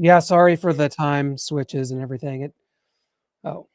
Yeah, sorry for the time switches and everything. Oh.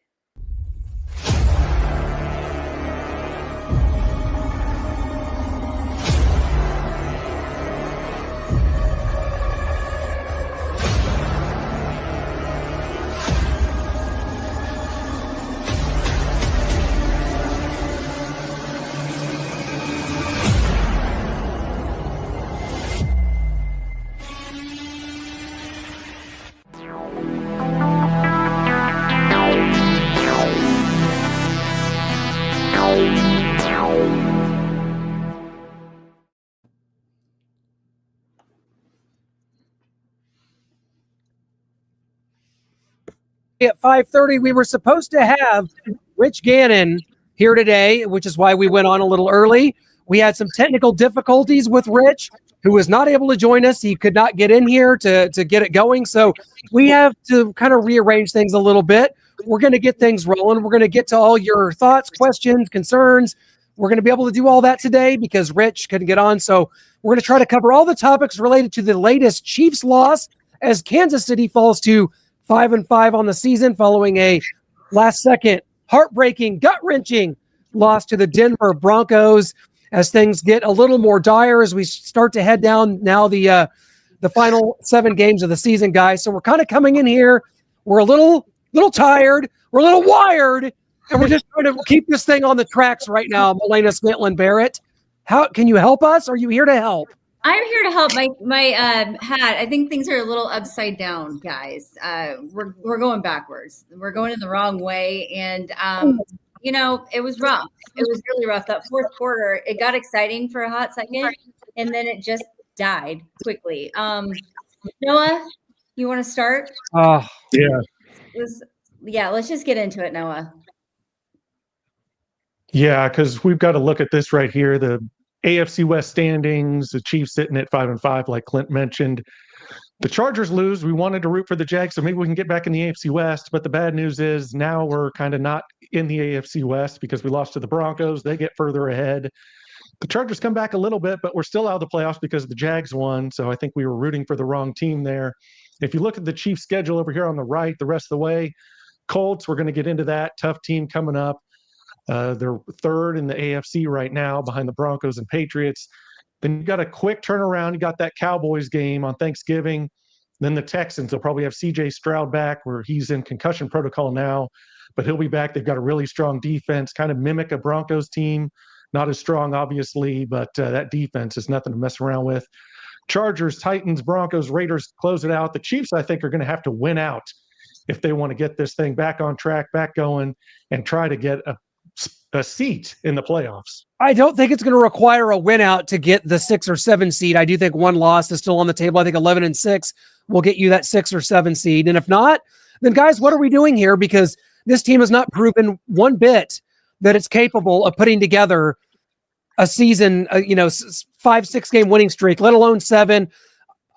At 5:30, we were supposed to have Rich Gannon here today, which is why we went on a little early. We had some technical difficulties with Rich, who was not able to join us. He could not get in here to get it going. So we have to kind of rearrange things a little bit. We're going to get things rolling. We're going to get to all your thoughts, questions, concerns. We're going to be able to do all that today because Rich couldn't get on. So we're going to try to cover all the topics related to the latest Chiefs loss as Kansas City falls to 5-5 on the season following a last-second, heartbreaking, gut-wrenching loss to the Denver Broncos as things get a little more dire as we start to head down now the final 7 games of the season, guys. So we're kind of coming in here. We're a little tired. We're a little wired, and we're just trying to keep this thing on the tracks right now. Melena Smitlin Barrett, how can you help us? Are you here to help? I'm here to help. My hat. I think things are a little upside down, guys. We're going backwards. We're going in the wrong way, and it was rough. It was really rough. That fourth quarter, it got exciting for a hot second, and then it just died quickly. Noah, you want to start? Yeah. Let's just get into it, Noah. Yeah, because we've got to look at this right here. The AFC West standings, the Chiefs sitting at 5-5, like Clint mentioned. The Chargers lose. We wanted to root for the Jags, so maybe we can get back in the AFC West. But the bad news is now we're kind of not in the AFC West because we lost to the Broncos. They get further ahead. The Chargers come back a little bit, but we're still out of the playoffs because the Jags won. So I think we were rooting for the wrong team there. If you look at the Chiefs' schedule over here on the right, the rest of the way, Colts, we're going to get into that. Tough team coming up. They're third in the AFC right now behind the Broncos and Patriots. Then you got a quick turnaround. You got that Cowboys game on Thanksgiving. Then the Texans, they'll probably have C.J. Stroud back where he's in concussion protocol now, but he'll be back. They've got a really strong defense, kind of mimic a Broncos team. Not as strong, obviously, but that defense is nothing to mess around with. Chargers, Titans, Broncos, Raiders close it out. The Chiefs, I think, are going to have to win out if they want to get this thing back on track, back going, and try to get a seat in the playoffs. I don't think it's going to require a win out to get the 6 or 7 seed. I do think one loss is still on the table. I think 11-6 will get you that 6 or 7 seed. And if not, then guys, what are we doing here? Because this team has not proven one bit that it's capable of putting together a season, 5-6 game winning streak, let alone 7.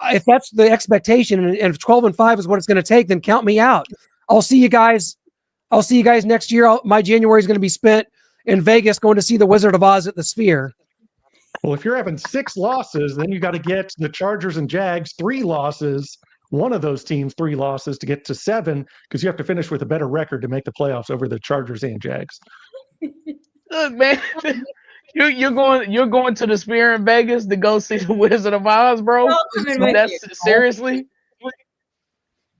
If that's the expectation, and if 12-5 is what it's going to take, then count me out. I'll see you guys next year. My January is going to be spent in Vegas going to see the Wizard of Oz at the Sphere. Well, if you're having 6 losses, then you got to get the Chargers and Jags 3 losses, one of those teams 3 losses to get to 7, because you have to finish with a better record to make the playoffs over the Chargers and Jags. Look, man, you're going to the Sphere in Vegas to go see the Wizard of Oz, bro? That's seriously?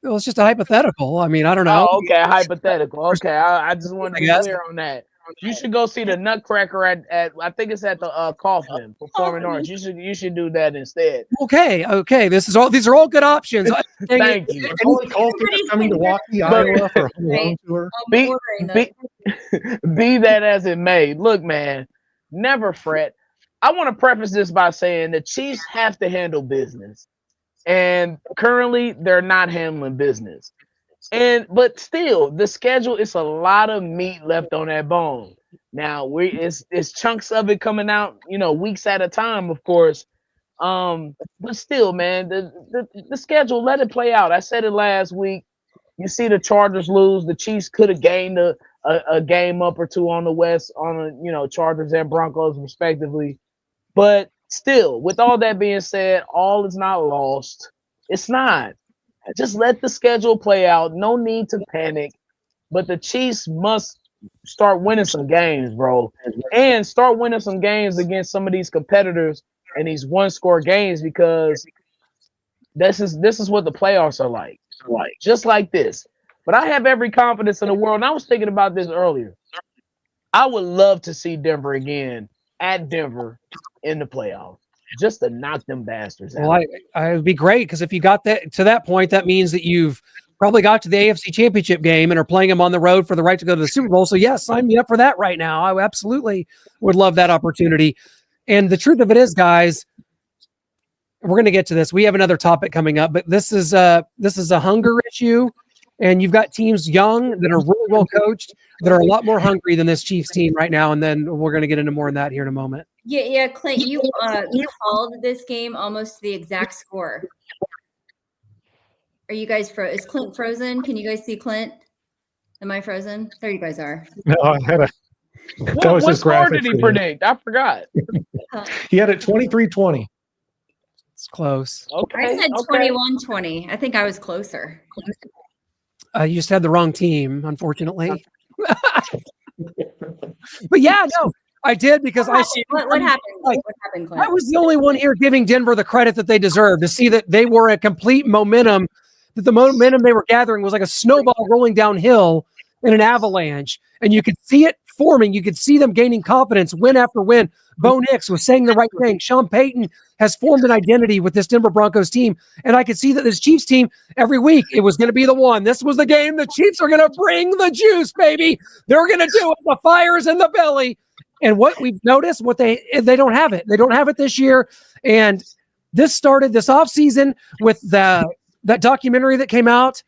Well, it's just a hypothetical. I mean, I don't know. Oh, okay, hypothetical. Okay, I just wanted to be clear on that. You should go see the Nutcracker at I think it's at the Kaufman Performing Arts. You should do that instead. Okay. These are all good options. Thank you. Coming to Milwaukee, Iowa for a long tour. Be that as it may, look, man, never fret. I want to preface this by saying the Chiefs have to handle business, and currently they're not handling business. But still, the schedule is a lot of meat left on that bone. Now it's chunks of it coming out, weeks at a time, of course. But still, man, the schedule, let it play out. I said it last week. You see the Chargers lose. The Chiefs could have gained a game up or 2 on the West on Chargers and Broncos respectively. But still, with all that being said, all is not lost. It's not. Just let the schedule play out. No need to panic. But the Chiefs must start winning some games, bro, and start winning some games against some of these competitors and these one-score games, because this is what the playoffs are like, just like this. But I have every confidence in the world, and I was thinking about this earlier. I would love to see Denver again at Denver in the playoffs, just to knock them bastards out. Well, I would be great, because if you got that to that point, that means that you've probably got to the AFC Championship game and are playing them on the road for the right to go to the Super Bowl. So yes, sign me up for that right now. I absolutely would love that opportunity. And the truth of it is, guys, we're going to get to this. We have another topic coming up, but this is a hunger issue, and you've got teams young that are really well coached that are a lot more hungry than this Chiefs team right now. And then we're going to get into more on that here in a moment. Yeah, Clint, you called this game almost the exact score. Are you guys is Clint frozen? Can you guys see Clint? Am I frozen? There you guys are. No, I had a. What score did he predict? I forgot. He had it 23-20. It's close. Okay. I said 21-20. I think I was closer. You just had the wrong team, unfortunately. But yeah, no, I did, because what happened? What happened, Clint? I was the only one here giving Denver the credit that they deserve, to see that they were a complete momentum, that the momentum they were gathering was like a snowball rolling downhill in an avalanche. And you could see it forming. You could see them gaining confidence win after win. Bo Nix was saying the right thing. Sean Payton has formed an identity with this Denver Broncos team. And I could see that this Chiefs team, every week, it was going to be the one. This was the game. The Chiefs are going to bring the juice, baby. They're going to do it. The fire's in the belly. And what we've noticed, they don't have it. They don't have it this year. And this started this offseason with that documentary that came out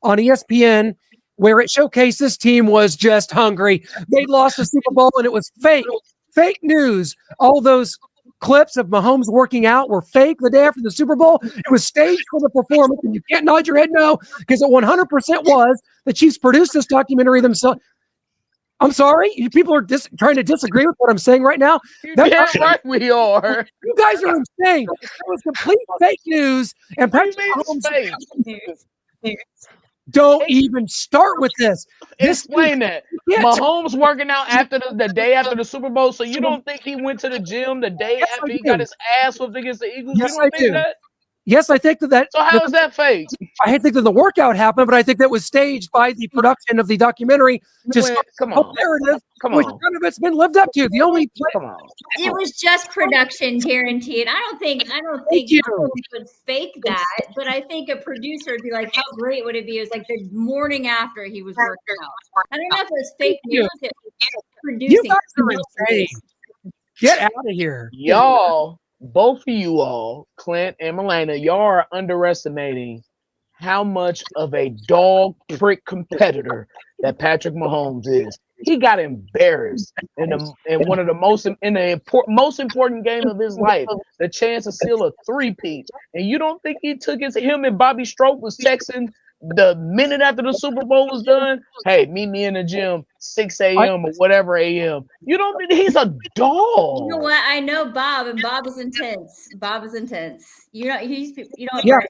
on ESPN, where it showcased this team was just hungry. They lost the Super Bowl, and it was fake news. All those clips of Mahomes working out were fake the day after the Super Bowl. It was staged for the performance, and you can't nod your head no, because it 100% was. The Chiefs produced this documentary themselves. I'm sorry, you people are trying to disagree with what I'm saying right now. That's right, we are. You guys are insane. It was complete fake news, and Patrick Mahomes. Don't even start with this. Explain that. Mahomes working out after the day after the Super Bowl. So you don't think he went to the gym the day after he got his ass whooped against the Eagles? Yes, you don't think that? Yes, I think that. So how is that fake? I think that the workout happened, but I think that was staged by the production of the documentary to start the narrative, which none of it's been lived up to. The only it was just production, guaranteed. I don't think he would fake that, but I think a producer would be like, "How great would it be?" It was like the morning after he was working out. I don't know if it was fake news. It was producing. You guys are insane. Get out of here, y'all. Both of you all, Clint and Milena, y'all are underestimating how much of a dog prick competitor that Patrick Mahomes is. He got embarrassed in one of the most important game of his life, the chance to seal a three-peat. And you don't think he took him and Bobby Stroke was texting the minute after the Super Bowl was done? Hey, meet me in the gym 6 a.m. or whatever a.m. You don't think he's a dog? You know what? I know Bob, and Bob is intense. You know, right.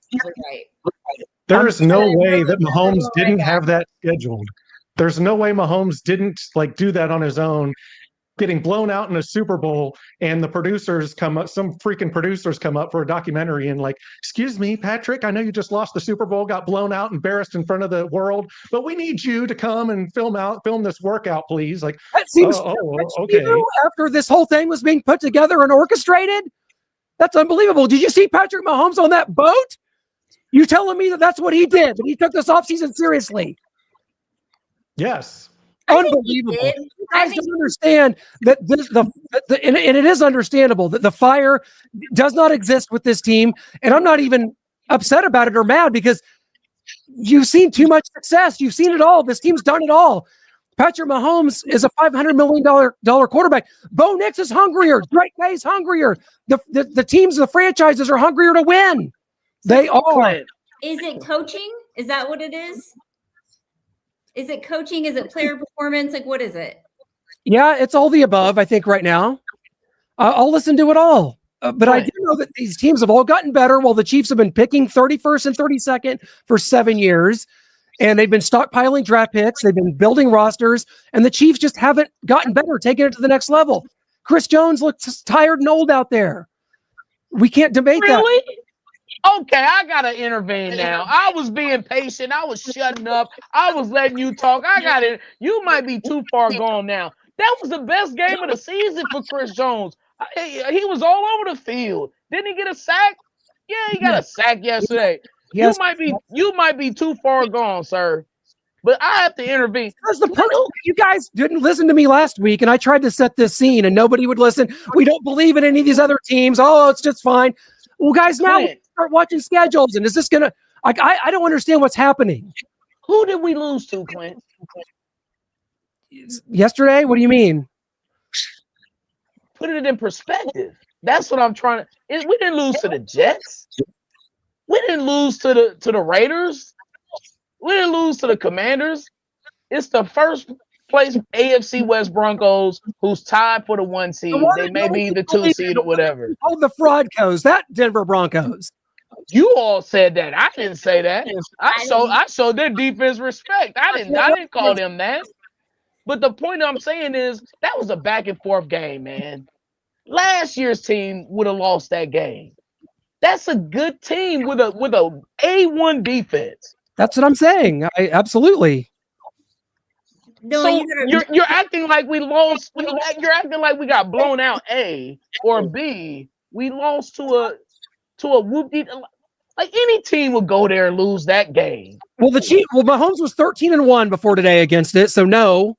There is no way that Mahomes didn't have that scheduled. There's no way Mahomes didn't do that on his own, getting blown out in a Super Bowl, and the producers come up, some freaking producers come up for a documentary and excuse me, Patrick, I know you just lost the Super Bowl, got blown out, embarrassed in front of the world, but we need you to come and film this workout, please. That seems okay. After this whole thing was being put together and orchestrated, that's unbelievable. Did you see Patrick Mahomes on that boat? You telling me that's what he did? That he took this offseason seriously? Yes. Unbelievable. You guys don't understand that and it is understandable that the fire does not exist with this team. And I'm not even upset about it or mad, because you've seen too much success. You've seen it all. This team's done it all. Patrick Mahomes is a $500 million quarterback. Bo Nix is hungrier. Drake May's hungrier. The teams, the franchises are hungrier to win. They are. Is it coaching? Is that what it is? Is it coaching? Is it player performance? What is it? Yeah, it's all the above, I think, right now. I'll listen to it all. But I do know that these teams have all gotten better while the Chiefs have been picking 31st and 32nd for 7 years. And they've been stockpiling draft picks. They've been building rosters. And the Chiefs just haven't gotten better, taking it to the next level. Chris Jones looks tired and old out there. We can't debate that. Really? Okay, I gotta intervene now. I was being patient. I was shutting up. I was letting you talk. I got it. You might be too far gone now. That was the best game of the season for Chris Jones. He was all over the field. Didn't he get a sack? Yeah, he got a sack yesterday. Yes. You might be too far gone, sir. But I have to intervene. You guys didn't listen to me last week, and I tried to set this scene, and nobody would listen. We don't believe in any of these other teams. Oh, it's just fine. Well, guys, now we start watching schedules, and is this gonna? I don't understand what's happening. Who did we lose to, Clint? Yesterday? What do you mean? Put it in perspective. That's what I'm trying to. We didn't lose to the Jets. We didn't lose to the Raiders. We didn't lose to the Commanders. It's the first place AFC West Broncos who's tied for the 1 seed. They may be the 2 seed or whatever. Oh, the fraud codes, that Denver Broncos. You all said that. I didn't say that. I showed their defense respect. I didn't call them that. But the point I'm saying is that was a back and forth game, man. Last year's team would have lost that game. That's a good team with a A1 defense. That's what I'm saying. Absolutely. No, so you're acting like we lost. You're acting like we got blown out. A or B. We lost to a whoop-de. Like any team would go there and lose that game. Well, Mahomes was 13-1 before today against it. So no.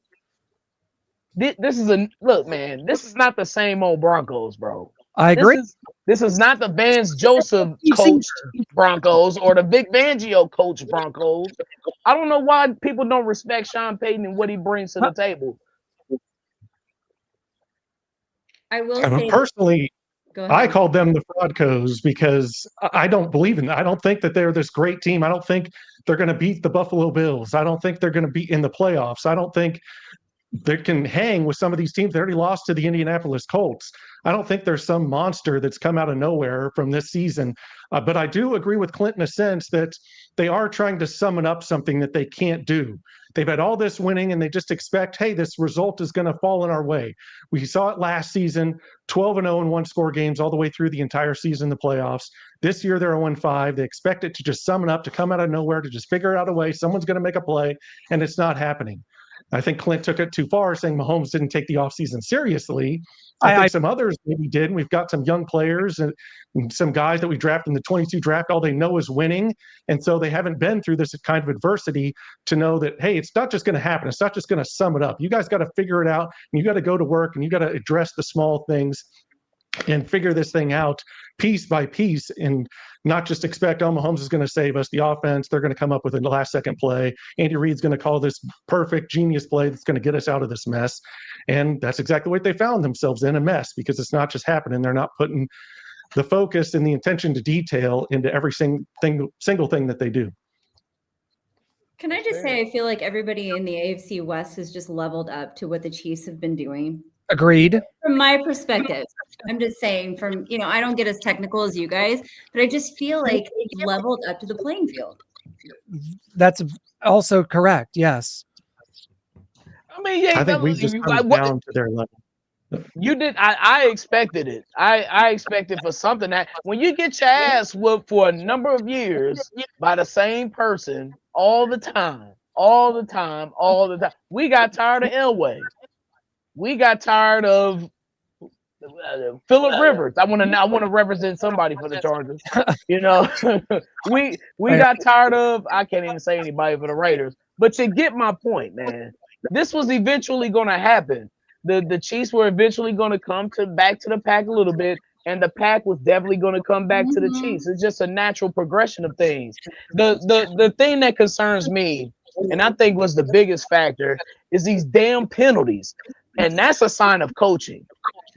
This is look, man. This is not the same old Broncos, bro. I agree. This is not the Vance Joseph coached Broncos or the Vic Fangio coached Broncos. I don't know why people don't respect Sean Payton and what he brings to the table. I will say personally, I called them the Fraudcos because I don't believe in that. I don't think that they're this great team. I don't think they're going to beat the Buffalo Bills. I don't think they're going to be in the playoffs. I don't think they can hang with some of these teams. They already lost to the Indianapolis Colts. I don't think there's some monster that's come out of nowhere from this season. But I do agree with Clint in a sense that they are trying to summon up something that they can't do. They've had all this winning and they just expect, hey, this result is going to fall in our way. We saw it last season, 12-0 in one-score games all the way through the entire season, the playoffs. This year they're 0-5. They expect it to just summon up, to come out of nowhere, to just figure out a way. Someone's going to make a play, and it's not happening. I think Clint took it too far, saying Mahomes didn't take the offseason seriously. I think some others maybe did. We've got some young players and some guys that we drafted in the 22 draft. All they know is winning. And so they haven't been through this kind of adversity to know that, hey, it's not just going to happen. It's not just going to sum it up. You guys got to figure it out. And you got to go to work and you got to address the small things and figure this thing out piece by piece and not just expect, oh, Mahomes is going to save us. The offense, they're going to come up with a last-second play. Andy Reid's going to call this perfect, genius play that's going to get us out of this mess. And that's exactly what they found themselves in, a mess, because it's not just happening. They're not putting the focus and the attention to detail into every single thing that they do. Can I just say, I feel like everybody in the AFC West has just leveled up to what the Chiefs have been doing. Agreed. From my perspective, I'm just saying I don't get as technical as you guys, but I just feel like they've leveled up to the playing field. That's also correct. Yes. I mean, yeah, I think we just come down to their level. You did. I expected it. I expected for something that when you get your ass whooped for a number of years by the same person all the time, we got tired of Elway. We got tired of Phillip Rivers. I want to represent somebody for the Chargers. We got tired of. I can't even say anybody for the Raiders. But you get my point, man. This was eventually going to happen. The Chiefs were eventually going to come back to the pack a little bit, and the pack was definitely going to come back to the Chiefs. It's just a natural progression of things. The thing that concerns me, and I think was the biggest factor, is these damn penalties. And that's a sign of coaching.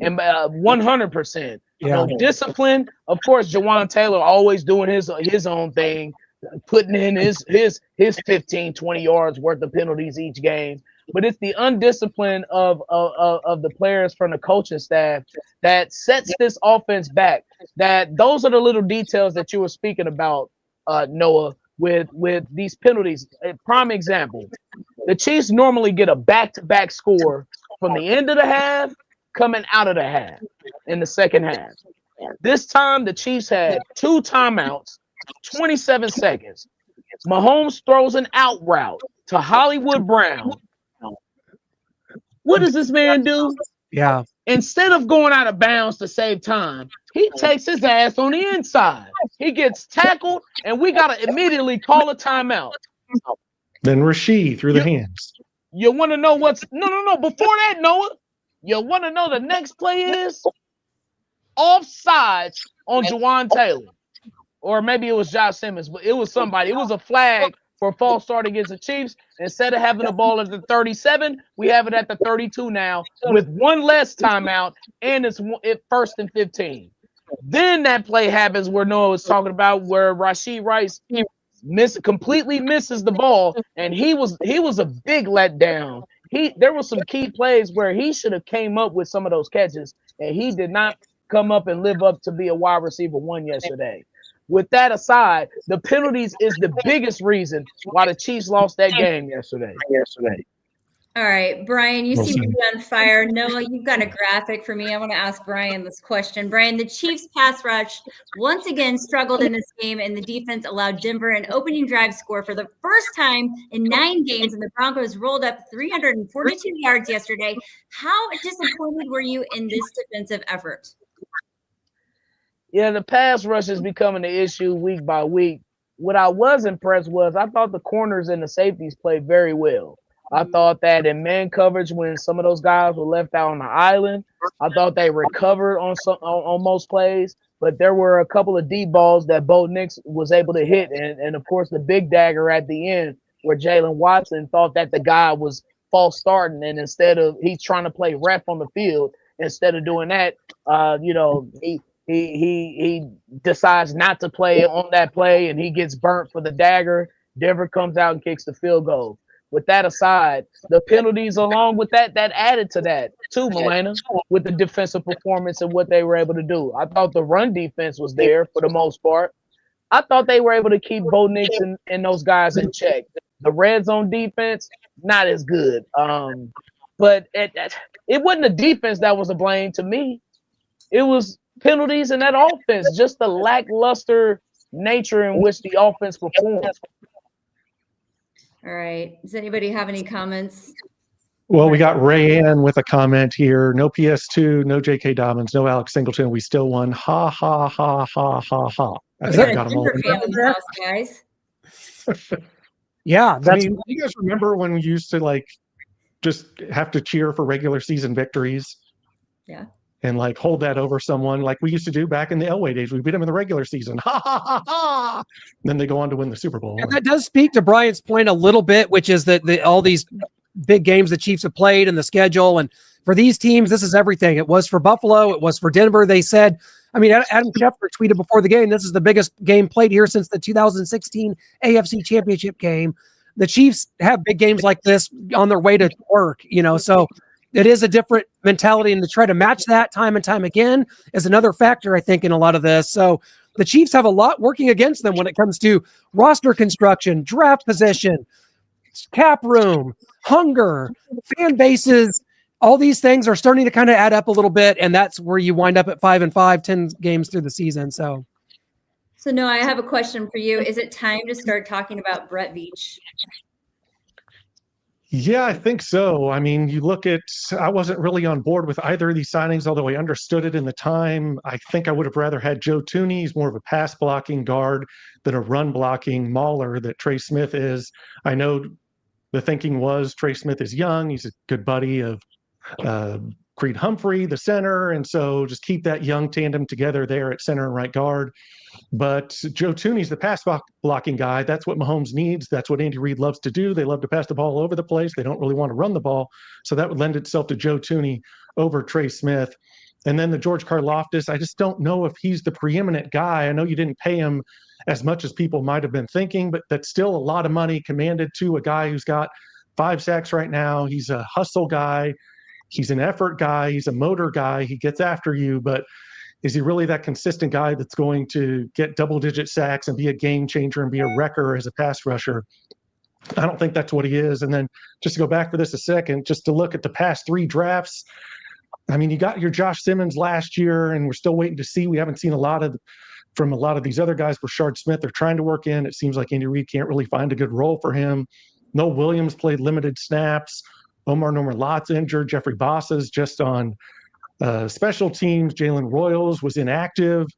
And 100%. Discipline. Of course, Jawan Taylor always doing his own thing, putting in his 15, 20 yards worth of penalties each game. but it's the undiscipline of the players from the coaching staff that sets this offense back. That those are the little details that you were speaking about, Noah, with these penalties. A prime example: the Chiefs normally get a back-to-back score from the end of the half coming out of the half in the second half. This time, the Chiefs had 2 timeouts, 27 seconds. Mahomes throws an out route to Hollywood Brown. What does this man do? Yeah. Instead of going out of bounds to save time, he takes his ass on the inside. He gets tackled, and we got to immediately call a timeout. Then Rasheed through the hands. You want to know what's – no. Before that, Noah, you want to know the next play is? Offsides on Juwan Taylor. Or maybe it was Josh Simmons, but it was somebody. It was a flag for a false start against the Chiefs. Instead of having the ball at the 37, we have it at the 32 now with one less timeout, and it's 1st and 15. Then that play happens where Noah was talking about, where Rashee Rice completely misses the ball, and he was a big letdown. There were some key plays where he should have came up with some of those catches, and he did not come up and live up to be a wide receiver 1 yesterday. With that aside, the penalties is the biggest reason why the Chiefs lost that game yesterday. All right, Brian, you seem to be on fire. Noah, you've got a graphic for me. I want to ask Brian this question. Brian, the Chiefs pass rush once again struggled in this game, and the defense allowed Denver an opening drive score for the first time in 9 games, and the Broncos rolled up 342 yards yesterday. How disappointed were you in this defensive effort? Yeah, the pass rush is becoming an issue week by week. What I was impressed was I thought the corners and the safeties played very well. I thought that in man coverage, when some of those guys were left out on the island, I thought they recovered on most plays. But there were a couple of deep balls that Bo Nix was able to hit. And of course, the big dagger at the end where Jalen Watson thought that the guy was false starting. And instead of he's trying to play ref on the field, instead of doing that, he decides not to play on that play, and he gets burnt for the dagger. Denver comes out and kicks the field goal. With that aside, the penalties along with that added to that too, Milena, with the defensive performance and what they were able to do. I thought the run defense was there for the most part. I thought they were able to keep Bo Nix and those guys in check. The red zone defense, not as good. But it wasn't the defense that was to blame to me. It was penalties in that offense, just the lackluster nature in which the offense performed. All right. Does anybody have any comments? Well, we got Ray Ann with a comment here. No PS2, no J.K. Dobbins, no Alex Singleton. We still won. Ha, ha, ha, ha, ha, ha. I think I got them all. Guys. Yeah. I mean, you guys remember when we used to just have to cheer for regular season victories? Yeah. And hold that over someone like we used to do back in the Elway days. We beat them in the regular season. Ha, ha, ha, ha. And then they go on to win the Super Bowl. And that does speak to Brian's point a little bit, which is that all these big games the Chiefs have played and the schedule. And for these teams, this is everything. It was for Buffalo. It was for Denver. They said, Adam Schefter tweeted before the game, this is the biggest game played here since the 2016 AFC Championship game. The Chiefs have big games like this on their way to work, so it is a different mentality, and to try to match that time and time again is another factor, I think, in a lot of this. So the Chiefs have a lot working against them when it comes to roster construction, draft position, cap room, hunger, fan bases. All these things are starting to kind of add up a little bit, and that's where you wind up at 5-5, 10 games through the season. So no, I have a question for you. Is it time to start talking about Brett Veach? Yeah, I think so. I mean, you look at, I wasn't really on board with either of these signings, although I understood it in the time. I think I would have rather had Joe Tooney. He's more of a pass blocking guard than a run blocking mauler that Trey Smith is. I know the thinking was Trey Smith is young. He's a good buddy of Creed Humphrey, the center. And so just keep that young tandem together there at center and right guard. But Joe Tooney's the pass blocking guy. That's what Mahomes needs. That's what Andy Reid loves to do. They love to pass the ball all over the place. They don't really want to run the ball. So that would lend itself to Joe Tooney over Trey Smith. And then the George Karlaftis, I just don't know if he's the preeminent guy. I know you didn't pay him as much as people might have been thinking, but that's still a lot of money commanded to a guy who's got 5 sacks right now. He's a hustle guy. He's an effort guy. He's a motor guy. He gets after you, but is he really that consistent guy that's going to get double-digit sacks and be a game changer and be a wrecker as a pass rusher? I don't think that's what he is. And then just to go back for this a second, just to look at the past 3 drafts, I mean, you got your Josh Simmons last year, and we're still waiting to see. We haven't seen from a lot of these other guys. Rashard Smith, they're trying to work in. It seems like Andy Reid can't really find a good role for him. Noah Williams played limited snaps. Omar Norman-Lott's injured. Jeffrey Bossa's just on special teams. Jalen Royals was inactive.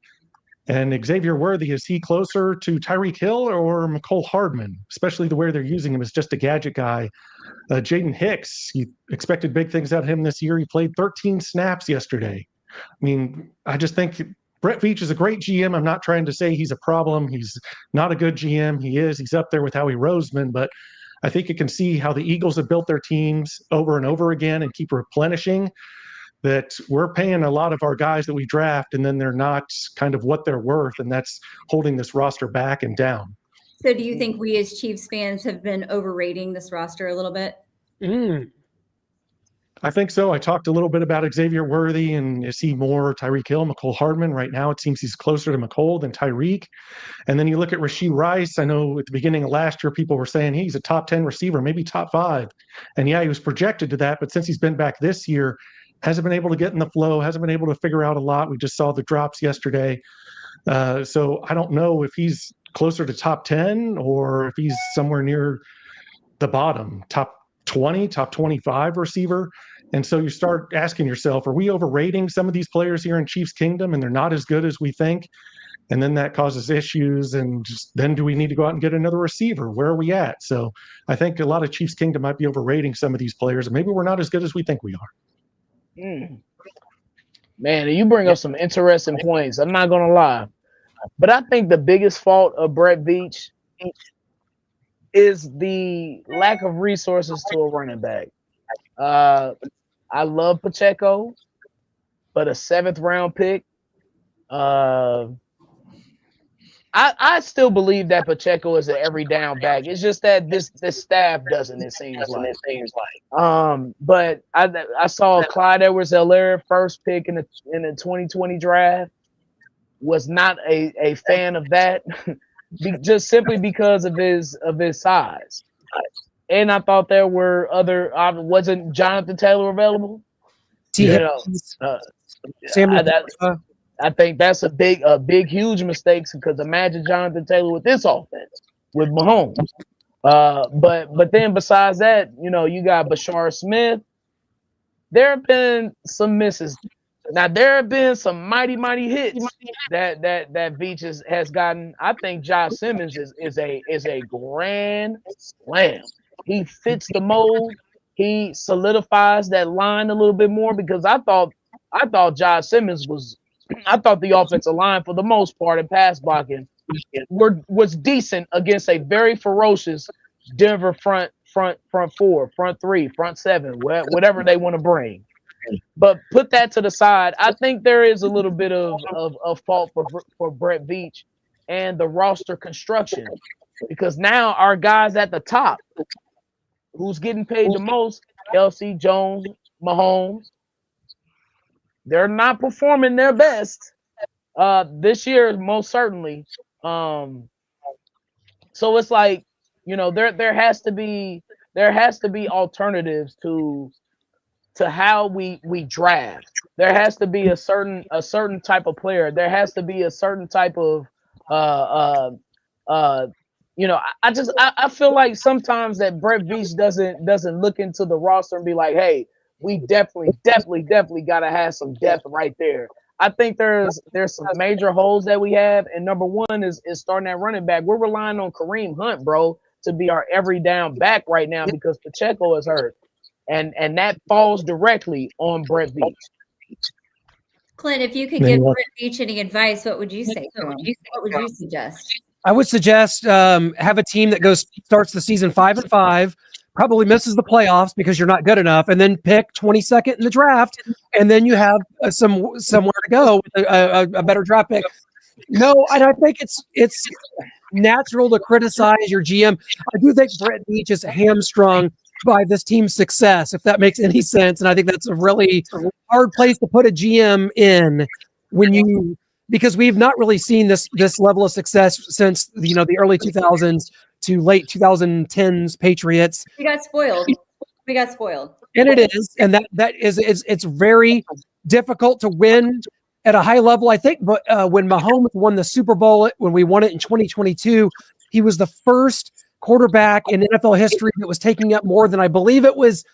And Xavier Worthy, is he closer to Tyreek Hill or McCole Hardman, especially the way they're using him as just a gadget guy? Jaden Hicks, you expected big things out of him this year. He played 13 snaps yesterday. I mean, I just think Brett Veach is a great GM. I'm not trying to say he's a problem. He's not a good GM. He's up there with Howie Roseman, but I think you can see how the Eagles have built their teams over and over again and keep replenishing, that we're paying a lot of our guys that we draft, and then they're not kind of what they're worth, and that's holding this roster back and down. So do you think we as Chiefs fans have been overrating this roster a little bit? I think so. I talked a little bit about Xavier Worthy, and is he more Tyreek Hill, McCole Hardman? Right now it seems he's closer to McCole than Tyreek. And then you look at Rashee Rice. I know at the beginning of last year people were saying he's a top 10 receiver, maybe top 5. And yeah, he was projected to that, but since he's been back this year, hasn't been able to get in the flow, hasn't been able to figure out a lot. We just saw the drops yesterday. So I don't know if he's closer to top 10 or if he's somewhere near the bottom, top 20, top 25 receiver. And so you start asking yourself, are we overrating some of these players here in Chiefs Kingdom and they're not as good as we think? And then that causes issues. And then do we need to go out and get another receiver? Where are we at? So I think a lot of Chiefs Kingdom might be overrating some of these players, and maybe we're not as good as we think we are. Man, you bring up some interesting points. I'm not going to lie. But I think the biggest fault of Brett Veach is the lack of resources to a running back. I love Pacheco, but a 7th round pick. I still believe that Pacheco is an every down back. It's just that this staff doesn't. It seems like. But I saw Clyde Edwards-Helaire, first pick in the 2020 draft. Was not a fan of that, just simply because of his size. And I thought there were other. Wasn't Jonathan Taylor available? I think that's a big, huge mistake, because imagine Jonathan Taylor with this offense with Mahomes. But then besides that, you got Bashar Smith. There have been some misses. Now there have been some mighty hits that Veach has gotten. I think Josh Simmons is a grand slam. He fits the mold. He solidifies that line a little bit more, because I thought Josh Simmons was. I thought the offensive line, for the most part, in pass blocking, was decent against a very ferocious Denver front 4, front 3, front 7, whatever they want to bring. But put that to the side. I think there is a little bit of fault for Brett Veach and the roster construction, because now our guys at the top, who's getting paid the most, Kelsey, Jones, Mahomes, they're not performing their best this year, most certainly. So it's like, there has to be alternatives to how we draft. There has to be a certain type of player. There has to be a certain type of I feel like sometimes that Brett Veach doesn't look into the roster and be like, hey, we definitely got to have some depth right there. I think there's some major holes that we have, and number one is starting that running back. We're relying on Kareem Hunt, bro, to be our every down back right now, because Pacheco is hurt, and that falls directly on Brett Veach. Clint, if you could give Brett Veach any advice, what would you say to him? What would you suggest? I would suggest have a team that starts the season 5-5. Probably misses the playoffs because you're not good enough, and then pick 22nd in the draft, and then you have somewhere to go with a better draft pick. No, and I think it's natural to criticize your GM. I do think Brett Veach is hamstrung by this team's success, if that makes any sense. And I think that's a really hard place to put a GM in because we've not really seen this level of success since the early 2000s to late 2010s Patriots. We got spoiled. And it is, and that is it's very difficult to win at a high level. I think, but when Mahomes won the Super Bowl, when we won it in 2022, he was the first quarterback in NFL history that was taking up more than, I believe it was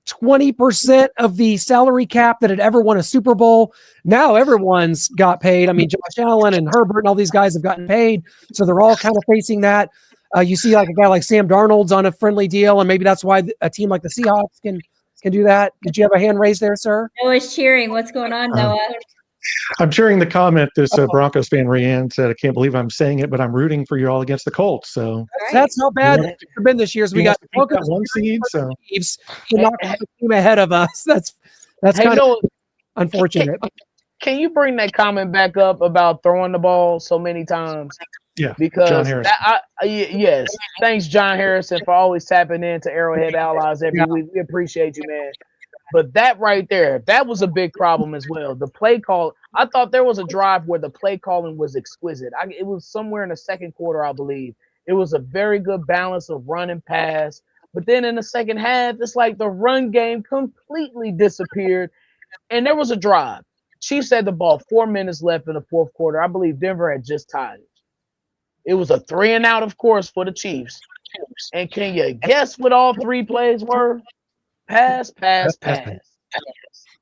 20% of the salary cap that had ever won a Super Bowl. Now everyone's got paid. I mean, Josh Allen and Herbert and all these guys have gotten paid, so they're all kind of facing that. You see like a guy like Sam Darnold's on a friendly deal, and maybe that's why a team like the Seahawks can do that. Did you have a hand raised there, sir? Noah's cheering. What's going on, Noah? I'm cheering the comment this Broncos fan, Rianne, said, I can't believe I'm saying it, but I'm rooting for you all against the Colts. So that's how bad it's been this year. So we got one seed, so Chiefs not the team ahead of us. That's kind of unfortunate. Can you bring that comment back up about throwing the ball so many times? Yeah, because John Harrison. yes, thanks John Harrison for always tapping into Arrowhead Allies every week. We appreciate you, man. But that right there, that was a big problem as well. The play call, I thought there was a drive where the play calling was exquisite. It was somewhere in the second quarter, I believe. It was a very good balance of run and pass. But then in the second half, it's like the run game completely disappeared. And there was a drive. Chiefs had the ball 4 minutes left in the fourth quarter. I believe Denver had just tied it. It was a 3-and-out, of course, for the Chiefs. And can you guess what all three plays were? Pass, pass, pass.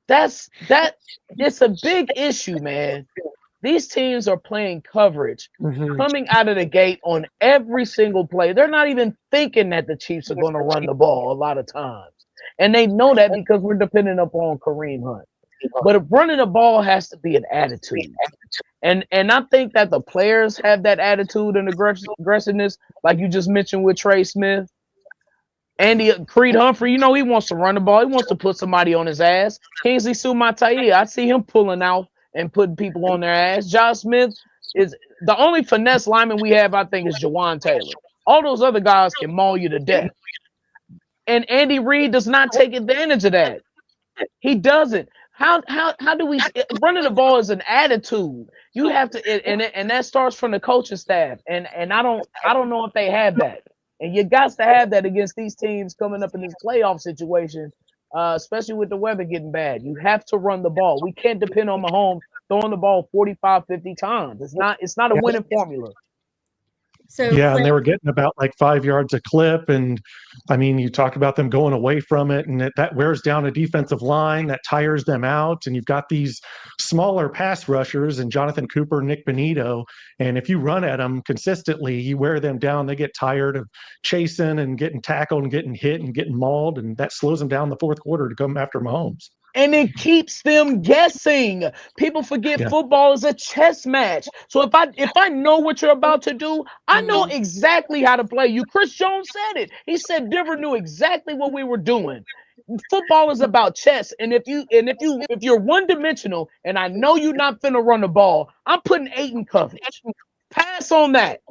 It's a big issue, man. These teams are playing coverage coming out of the gate on every single play. They're not even thinking that the Chiefs are going to run the ball a lot of times. And they know that because we're depending upon Kareem Hunt. But if running the ball has to be an attitude. And I think that the players have that attitude and aggressiveness, like you just mentioned with Trey Smith. Creed Humphrey, he wants to run the ball. He wants to put somebody on his ass. Kingsley Sumatai, I see him pulling out and putting people on their ass. Josh Smith is the only finesse lineman we have, I think, is Jawan Taylor. All those other guys can maul you to death. And Andy Reid does not take advantage of that. He doesn't. How do we running the ball is an attitude. You have to, and that starts from the coaching staff. And I don't know if they have that. And you got to have that against these teams coming up in this playoff situation, especially with the weather getting bad. You have to run the ball. We can't depend on Mahomes throwing the ball 45, 50 times. It's not a winning formula. And they were getting about like 5 yards a clip. And I mean, you talk about them going away from it, and that wears down a defensive line, that tires them out. And you've got these smaller pass rushers and Jonathan Cooper, Nick Benito. And if you run at them consistently, you wear them down. They get tired of chasing and getting tackled and getting hit and getting mauled. And that slows them down the fourth quarter to come after Mahomes. And it keeps them guessing. People forget football is a chess match. So if I know what you're about to do, I know exactly how to play you. Chris Jones said it. He said Denver knew exactly what we were doing. Football is about chess. And if you're one-dimensional and I know you're not finna run the ball, I'm putting 8 in coverage. Pass on that.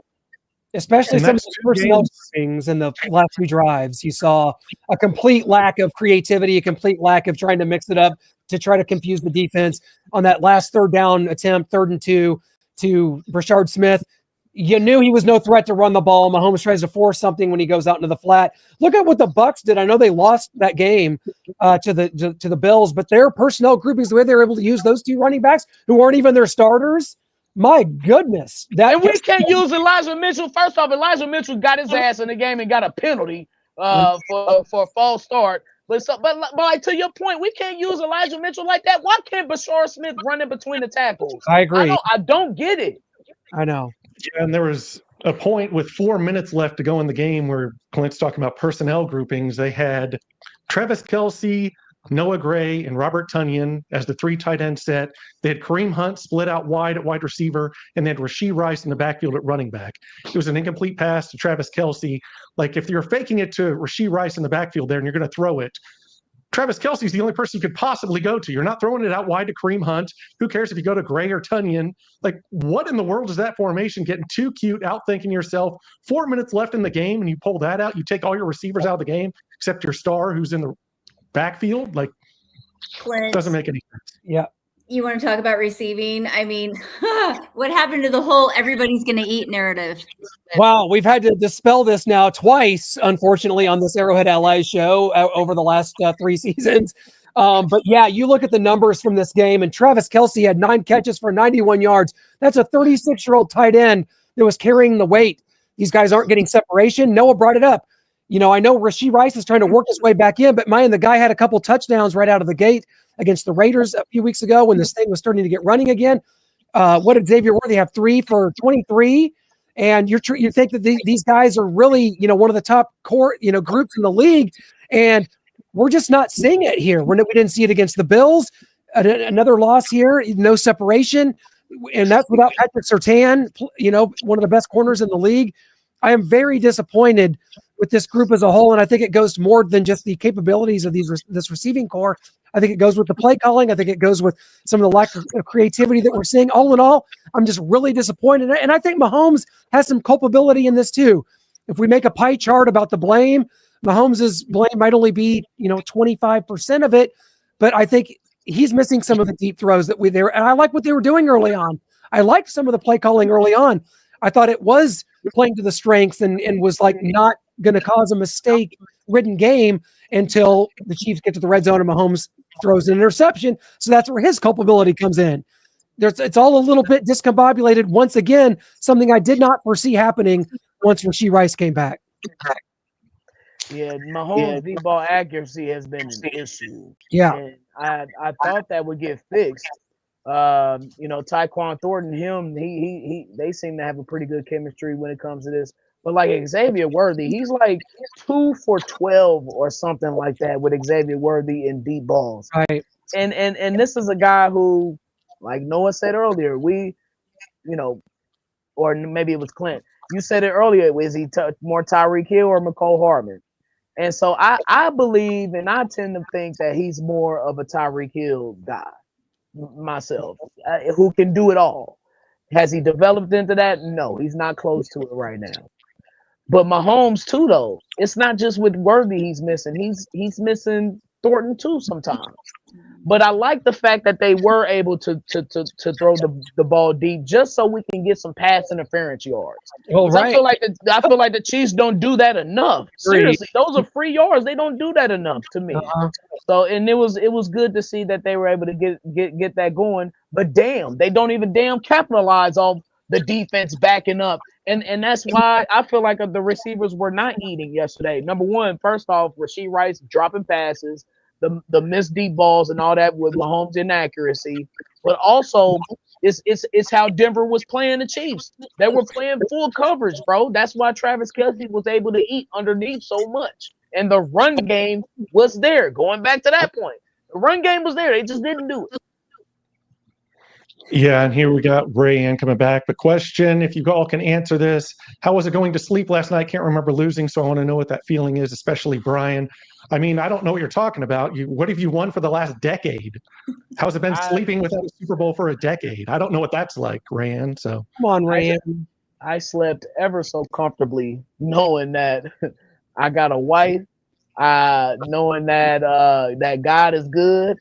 Especially some of the personnel things in the last 2 drives. You saw a complete lack of creativity, a complete lack of trying to mix it up to try to confuse the defense. On that last third down attempt, 3rd and 2 to Brashard Smith, you knew he was no threat to run the ball. Mahomes tries to force something when he goes out into the flat. Look at what the Bucs did. I know they lost that game to the Bills, but their personnel groupings, the way they were able to use those 2 running backs who aren't even their starters, my goodness. And we can't use Elijah Mitchell. First off, Elijah Mitchell got his ass in the game and got a penalty for a false start. But like to your point, we can't use Elijah Mitchell like that. Why can't Brashard Smith run in between the tackles? I agree. I don't get it. I know. Yeah, and there was a point with 4 minutes left to go in the game where Clint's talking about personnel groupings. They had Travis Kelce, Noah Gray, and Robert Tonyan as the 3 tight end set. They had Kareem Hunt split out wide at wide receiver, and they had Rashee Rice in the backfield at running back. It was an incomplete pass to Travis Kelce. Like, if you're faking it to Rashee Rice in the backfield there and you're going to throw it, Travis Kelce's the only person you could possibly go to. You're not throwing it out wide to Kareem Hunt. Who cares if you go to Gray or Tunyon? Like, what in the world is that formation? Getting too cute, outthinking yourself. 4 minutes left in the game, and you pull that out. You take all your receivers out of the game, except your star who's in the backfield. Like, Clint, doesn't make any sense. Yeah. you want to talk about receiving? I mean, what happened to the whole everybody's going to eat narrative? Wow, we've had to dispel this now twice, unfortunately, on this Arrowhead Allies show over the last 3 seasons. But yeah, you look at the numbers from this game, and Travis Kelce had 9 catches for 91 yards. That's a 36-year-old tight end that was carrying the weight. These guys aren't getting separation. Noah brought it up. You know, I know Rashee Rice is trying to work his way back in, but man, the guy had a couple touchdowns right out of the gate against the Raiders a few weeks ago when this thing was starting to get running again. What did Xavier Worthy have? 3 for 23? And you think that these guys are really, you know, one of the top core, you know, groups in the league, and we're just not seeing it here. We didn't see it against the Bills. Another loss here, no separation, and that's without Patrick Surtain, you know, one of the best corners in the league. I am very disappointed with this group as a whole, and I think it goes to more than just the capabilities of this receiving core. I think it goes with the play calling. I think it goes with some of the lack of creativity that we're seeing. All in all, I'm just really disappointed. And I think Mahomes has some culpability in this too. If we make a pie chart about the blame, Mahomes' blame might only be, you know, 25% of it, but I think he's missing some of the deep throws that and I like what they were doing early on. I liked some of the play calling early on. I thought it was playing to the strengths and was like not going to cause a mistake-ridden game until the Chiefs get to the red zone and Mahomes throws an interception. So that's where his culpability comes in. It's all a little bit discombobulated once again, something I did not foresee happening once Rashee Rice came back. Yeah, Mahomes' deep ball accuracy has been an issue. Yeah. And I thought that would get fixed. You know, Tyquan Thornton, they seem to have a pretty good chemistry when it comes to this. But like Xavier Worthy, he's like 2 for 12 or something like that with Xavier Worthy in deep balls. Right. And this is a guy who, like Noah said earlier, you know, or maybe it was Clint. You said it earlier. Is he more Tyreek Hill or McCole Hardman? And so I believe, and I tend to think that he's more of a Tyreek Hill guy myself, who can do it all. Has he developed into that? No, he's not close to it right now. But Mahomes too, though. It's not just with Worthy he's missing. He's missing Thornton too sometimes. But I like the fact that they were able to throw the ball deep just so we can get some pass interference yards. Well, right. I feel like the Chiefs don't do that enough. Seriously, those are free yards. They don't do that enough to me. So, and it was good to see that they were able to get that going. But damn, they don't even capitalize off the defense backing up. And that's why I feel like the receivers were not eating yesterday. Number one, first off, Rashee Rice dropping passes, the missed deep balls and all that with Mahomes' inaccuracy. But also, it's how Denver was playing the Chiefs. They were playing full coverage, bro. That's why Travis Kelce was able to eat underneath so much. And the run game was there. Going back to that point, the run game was there. They just didn't do it. Yeah, and here we got Rayanne coming back. The question, if you all can answer this, how was it going to sleep last night? I can't remember losing, so I want to know what that feeling is, especially Brian. I mean, I don't know what you're talking about. What have you won for the last decade? How's it been sleeping without a Super Bowl for a decade? I don't know what that's like, Rayanne. So come on, Rayanne. I slept ever so comfortably knowing that I got a wife, knowing that that God is good.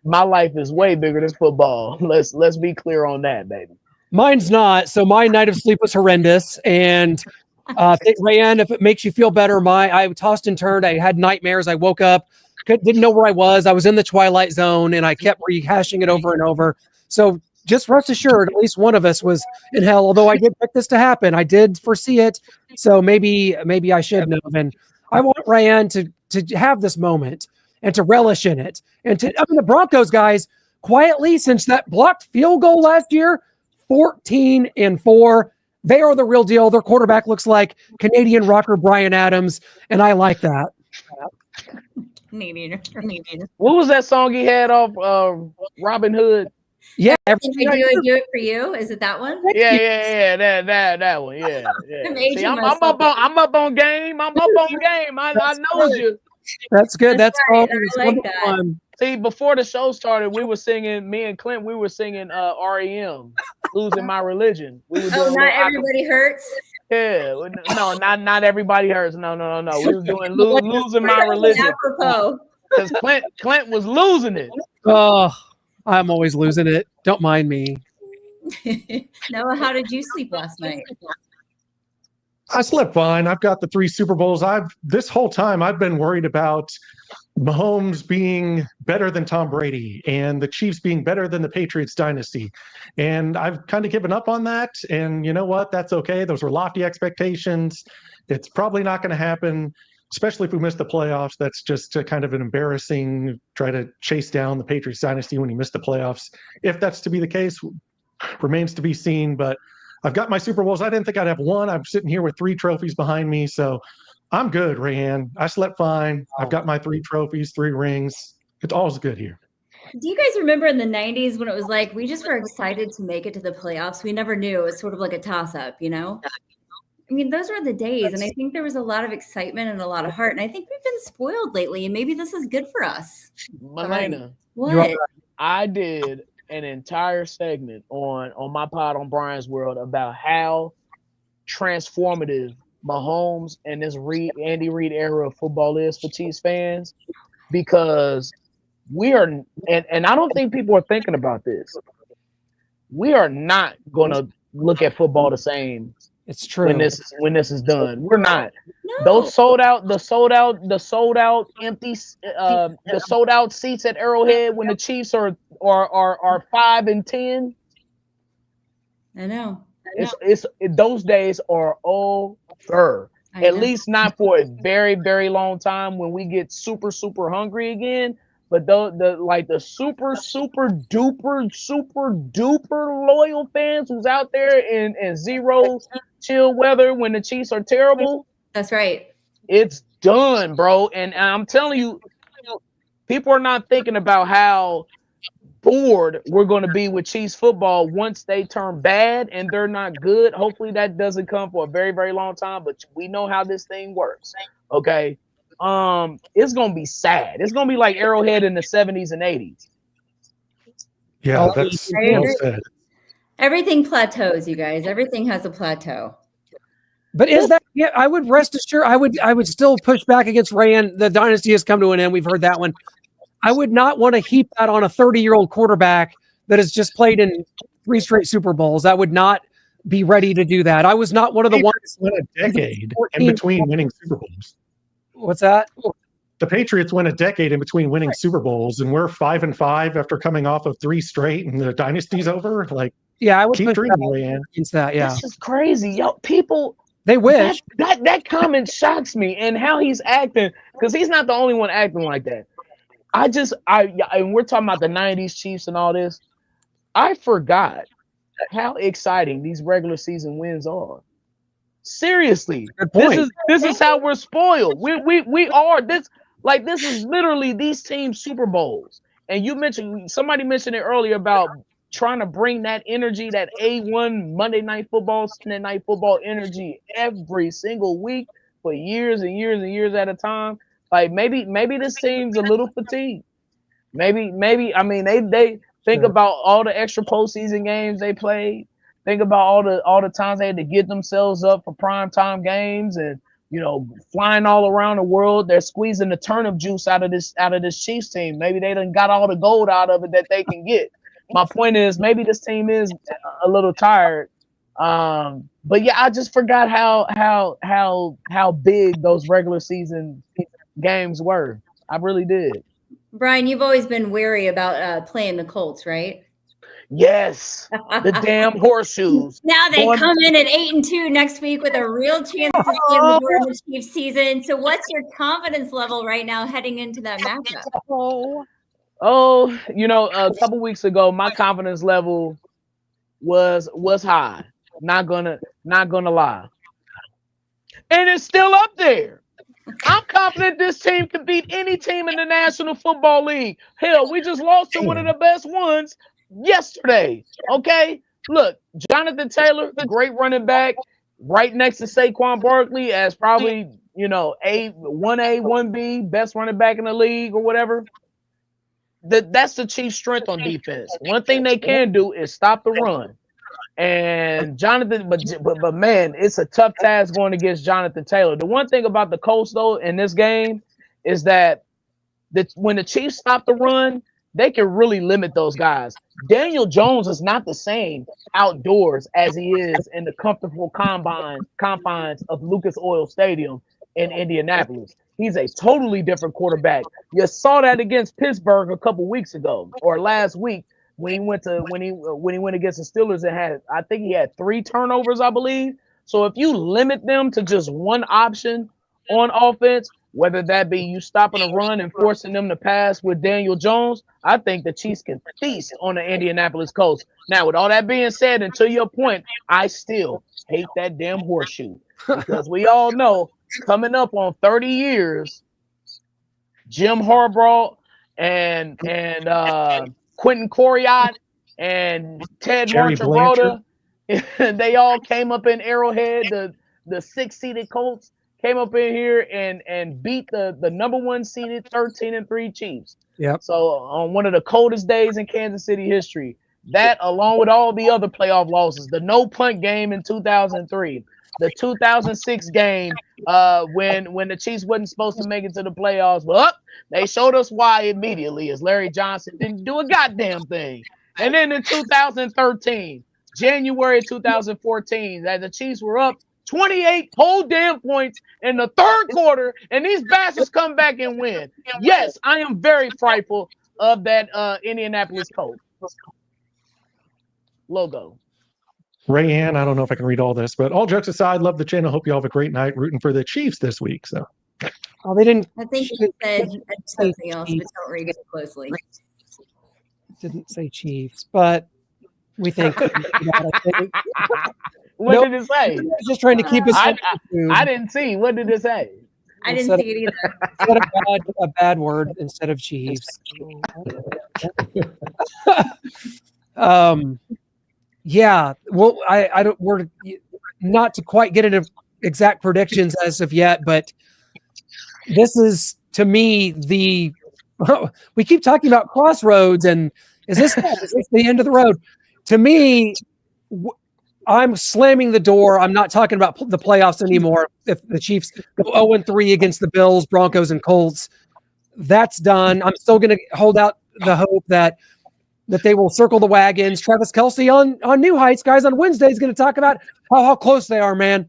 My life is way bigger than football. Let's be clear on that, baby. Mine's not. So my night of sleep was horrendous. And Rayanne, if it makes you feel better, I tossed and turned. I had nightmares. I woke up, didn't know where I was. I was in the twilight zone, and I kept rehashing it over and over. So just rest assured, at least one of us was in hell. Although I did pick this to happen, I did foresee it. So maybe I should know. And I want Rayanne to have this moment and to relish in it. And the Broncos guys, quietly, since that blocked field goal last year, 14-4. They are the real deal. Their quarterback looks like Canadian rocker Bryan Adams, and I like that. What was that song he had off Robin Hood? Yeah, I do it for you. Is it that one? Yeah. That one. Yeah. See, I'm up on game. I know you. That's good. That's right. all. I like that. See, before the show started, we were singing. Me and Clint, we were singing REM, "Losing My Religion." We were doing. Not everybody hurts. Yeah, no, not everybody hurts. No. We was doing "Losing My Religion" Apropos. because Clint was losing it. Oh, I'm always losing it. Don't mind me. Noah, how did you sleep last night? I slept fine. I've got the 3 Super Bowls. This whole time I've been worried about Mahomes being better than Tom Brady and the Chiefs being better than the Patriots dynasty. And I've kind of given up on that. And you know what? That's okay. Those were lofty expectations. It's probably not going to happen, especially if we miss the playoffs. That's just kind of an embarrassing try to chase down the Patriots dynasty when you miss the playoffs. If that's to be the case, remains to be seen. But I've got my Super Bowls. I didn't think I'd have one. I'm sitting here with 3 trophies behind me. So I'm good, Rayanne. I slept fine. I've got my 3 trophies, 3 rings. It's all's good here. Do you guys remember in the 90s when it was like we just were excited to make it to the playoffs? We never knew. It was sort of like a toss-up, you know? I mean, those were the days. And I think there was a lot of excitement and a lot of heart. And I think we've been spoiled lately. And maybe this is good for us. Melena, What? I did an entire segment on my pod on Brian's World about how transformative Mahomes and this Andy Reid era of football is for Chiefs fans, because we are, and I don't think people are thinking about this. We are not gonna look at football the same. It's true. When this is done, we're not. No. Those sold out empty, the sold out seats at Arrowhead when the Chiefs are 5-10. I know. Those days are over. At least not for a very, very long time when we get super, super hungry again. But the super, super duper loyal fans who's out there in zero chill weather when the Chiefs are terrible. That's right. It's done, bro. And I'm telling you, people are not thinking about how bored we're going to be with Chiefs football once they turn bad and they're not good. Hopefully that doesn't come for a very, very long time, but we know how this thing works. Okay. It's going to be sad. It's going to be like Arrowhead in the 70s and 80s. Yeah, that's well said. Everything plateaus, you guys. Everything has a plateau. But is that? Yeah, I would rest assured. I would still push back against Rayanne. The dynasty has come to an end. We've heard that one. I would not want to heap that on a 30-year-old quarterback that has just played in 3 straight Super Bowls. I would not be ready to do that. I was not one of the ones went a decade in between winning Super Bowls. What's that? The Patriots went a decade in between winning Super Bowls, and we're 5-5 after coming off of 3 straight, and the dynasty's over. Like, yeah, I would keep dreaming, Rayanne. Against that. Yeah, this is crazy, yo. People. They wish that comment shocks me, and how he's acting, because he's not the only one acting like that. And we're talking about the 90s Chiefs and all this. I forgot how exciting these regular season wins are. Seriously, this is how we're spoiled. We are this. Like, this is literally these teams' Super Bowls. And somebody mentioned it earlier about trying to bring that energy, that A1 Monday Night Football, Sunday Night Football energy every single week for years and years and years at a time. Like, maybe this team's a little fatigued. Maybe. I mean, they think about all the extra postseason games they played. Think about all the times they had to get themselves up for primetime games, and flying all around the world. They're squeezing the turnip juice out of this Chiefs team. Maybe they done got all the gold out of it that they can get. My point is, maybe this team is a little tired. But yeah, I just forgot how big those regular season games were. I really did. Brian, you've always been wary about playing the Colts, right? Yes, the damn horseshoes. Now they come in at 8-2 next week with a real chance to stay in the door of the Chiefs season. So, what's your confidence level right now heading into that matchup? A couple weeks ago, my confidence level was high. Not gonna lie, and it's still up there. I'm confident this team can beat any team in the National Football League. Hell, we just lost to one of the best ones yesterday. Okay, look, Jonathan Taylor, great running back, right next to Saquon Barkley as probably 1A, 1B, best running back in the league or whatever. That's the Chiefs' strength on defense. One thing they can do is stop the run. And Jonathan, but man, it's a tough task going against Jonathan Taylor. The one thing about the Colts though in this game is that when the Chiefs stop the run, they can really limit those guys. Daniel Jones is not the same outdoors as he is in the comfortable confines of Lucas Oil Stadium in Indianapolis. He's a totally different quarterback. You saw that against Pittsburgh a couple weeks ago or last week when he went against the Steelers and I think he had 3 turnovers, I believe. So if you limit them to just one option on offense, whether that be you stopping a run and forcing them to pass with Daniel Jones, I think the Chiefs can feast on the Indianapolis Colts. Now, with all that being said, and to your point, I still hate that damn horseshoe because we all know coming up on 30 years, Jim Harbaugh and Quentin Coriat and Ted Marchibroda, they all came up in Arrowhead. The 6-seeded Colts came up in here and beat the number 1 seeded 13-3 Chiefs. Yep. So on one of the coldest days in Kansas City history, that along with all the other playoff losses, the no punt game in 2003, the 2006 game when the Chiefs wasn't supposed to make it to the playoffs, but they showed us why immediately as Larry Johnson didn't do a goddamn thing. And then in 2013, January 2014, that the Chiefs were up 28 whole damn points in the third quarter, and these bastards come back and win. Yes, I am very frightful of that Indianapolis Colts logo. Rayanne, I don't know if I can read all this, but all jokes aside, love the channel. Hope you all have a great night rooting for the Chiefs this week. So, oh, they didn't. I think he said something else, but don't read it closely. Didn't say Chiefs, but we think. What did it say? Just trying to keep us. I didn't see. What did it say? I didn't see it either. Instead of a bad word instead of Chiefs. Yeah. Well, I don't. We're not to quite get into exact predictions as of yet, but this is to me we keep talking about crossroads, and is this the end of the road? To me, I'm slamming the door. I'm not talking about the playoffs anymore. If the Chiefs go 0-3 against the Bills, Broncos, and Colts, that's done. I'm still going to hold out the hope that they will circle the wagons. Travis Kelce on New Heights, guys, on Wednesday is going to talk about how close they are, man.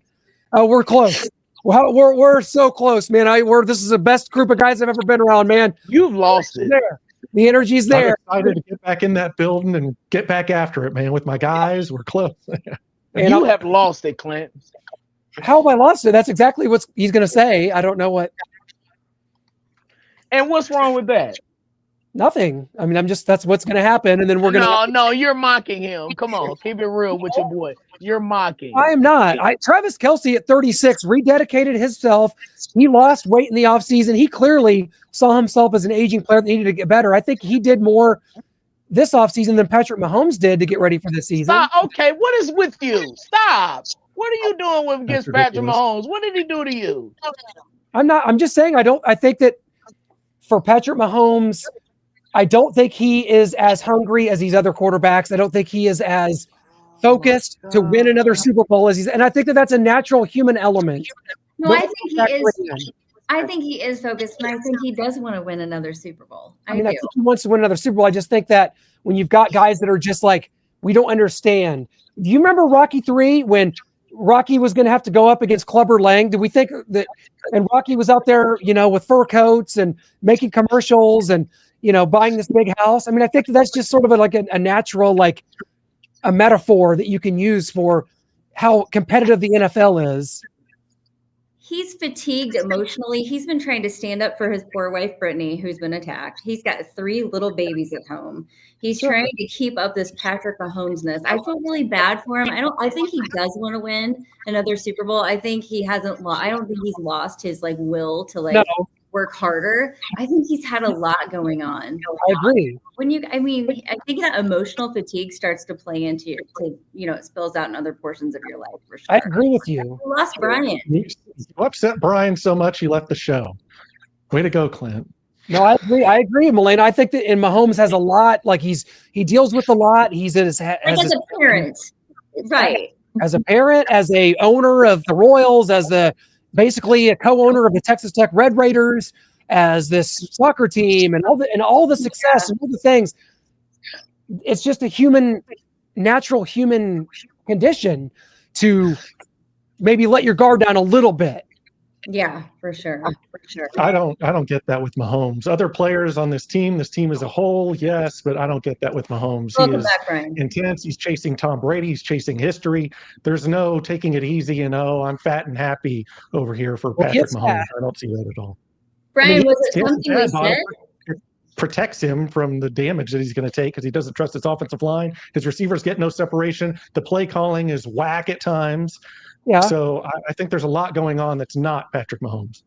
We're close. We're so close, man. This is the best group of guys I've ever been around, man. You've lost it. There. The energy's there. I'm excited to get back in that building and get back after it, man. With my guys, we're close. And you have lost it, Clint. How have I lost it? That's exactly what he's going to say. I don't know what. And what's wrong with that? Nothing. I mean, that's what's going to happen. And then we're going to. No, you're mocking him. Come on, keep it real with your boy. You're mocking. I am not. Travis Kelce at 36 rededicated himself. He lost weight in the offseason. He clearly saw himself as an aging player that needed to get better. I think he did more this offseason than Patrick Mahomes did to get ready for this season. Okay, what is with you? Stop. What are you doing against Patrick Mahomes? What did he do to you? I'm just saying I think that for Patrick Mahomes, I don't think he is as hungry as these other quarterbacks. I don't think he is as focused to win another Super Bowl as and I think that that's a natural human element. No, I think he is. I think he is focused, and I think he does want to win another Super Bowl. I think he wants to win another Super Bowl. I just think that when you've got guys that are just like, we don't understand. Do you remember Rocky III when Rocky was going to have to go up against Clubber Lang? Did we think that? And Rocky was out there, with fur coats and making commercials and buying this big house. I mean, I think that's just sort of a natural, a metaphor that you can use for how competitive the NFL is. He's fatigued emotionally. He's been trying to stand up for his poor wife, Brittany, who's been attacked. He's got 3 little babies at home. He's trying to keep up this Patrick Mahomes-ness. I feel really bad for him. I think he does want to win another Super Bowl. I think he hasn't I don't think he's lost his will to work harder. I think he's had a lot going on. I agree. I think that emotional fatigue starts to play into it spills out in other portions of your life for sure. I agree with you. We lost Brian. You upset Brian so much he left the show. Way to go, Clint. No, I agree, Melena. I think that Mahomes has a lot. Like he deals with a lot. He's as Like as a parent, right? As a parent, as a owner of the Royals, as basically a co-owner of the Texas Tech Red Raiders, as this soccer team, and all the success and all the things. It's just a natural human condition to maybe let your guard down a little bit. Yeah, for sure. I don't get that with Mahomes. Other players on this team as a whole, yes, but I don't get that with Mahomes. Welcome He is back, Brian. intense. He's chasing Tom Brady. He's chasing history. There's no taking it easy and I'm fat and happy over here for Patrick Mahomes. I don't see that at all. Brian, was it something we said? It protects him from the damage that he's going to take because he doesn't trust his offensive line. His receivers get no separation. The play calling is whack at times. Yeah. So I think there's a lot going on that's not Patrick Mahomes.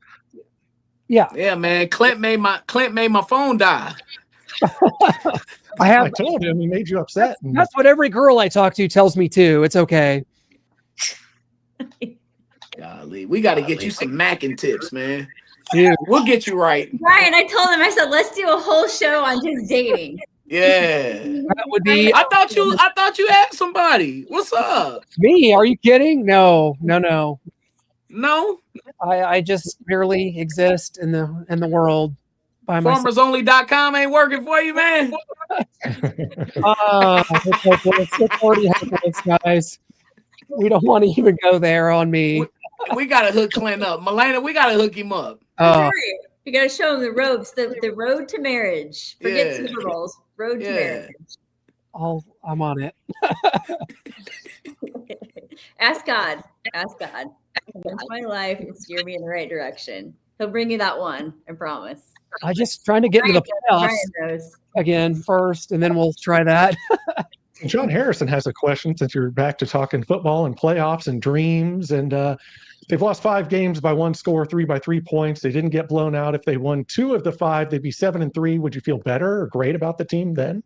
Yeah. Yeah, man. Clint made my phone die. I told him he made you upset. That's what every girl I talk to tells me too. It's okay. Golly, we got to get you some macking tips, man. Dude, we'll get you right. Brian, I told him, I said, let's do a whole show on just dating. Yeah. That would be. I thought you had somebody. What's up? Me? Are you kidding? No. No. I just barely exist in the world by myself. FarmersOnly.com ain't working for you, man. It's already hopeless, guys. We don't want to even go there on me. We gotta hook Clint up. Melena, we gotta hook him up. You gotta show him the ropes, the road to marriage. Forget Super Bowls. Road to marriage. I'm on it. Ask God. That's my life and steer me in the right direction. He'll bring you that one, I promise. I'm just trying to get into the playoffs again first, and then we'll try that. John Harrison has a question since you're back to talking football and playoffs and dreams. And they've lost 5 games by 1 score, 3 by 3 points. They didn't get blown out. If they won 2 of the 5, they'd be 7-3. Would you feel better or great about the team then?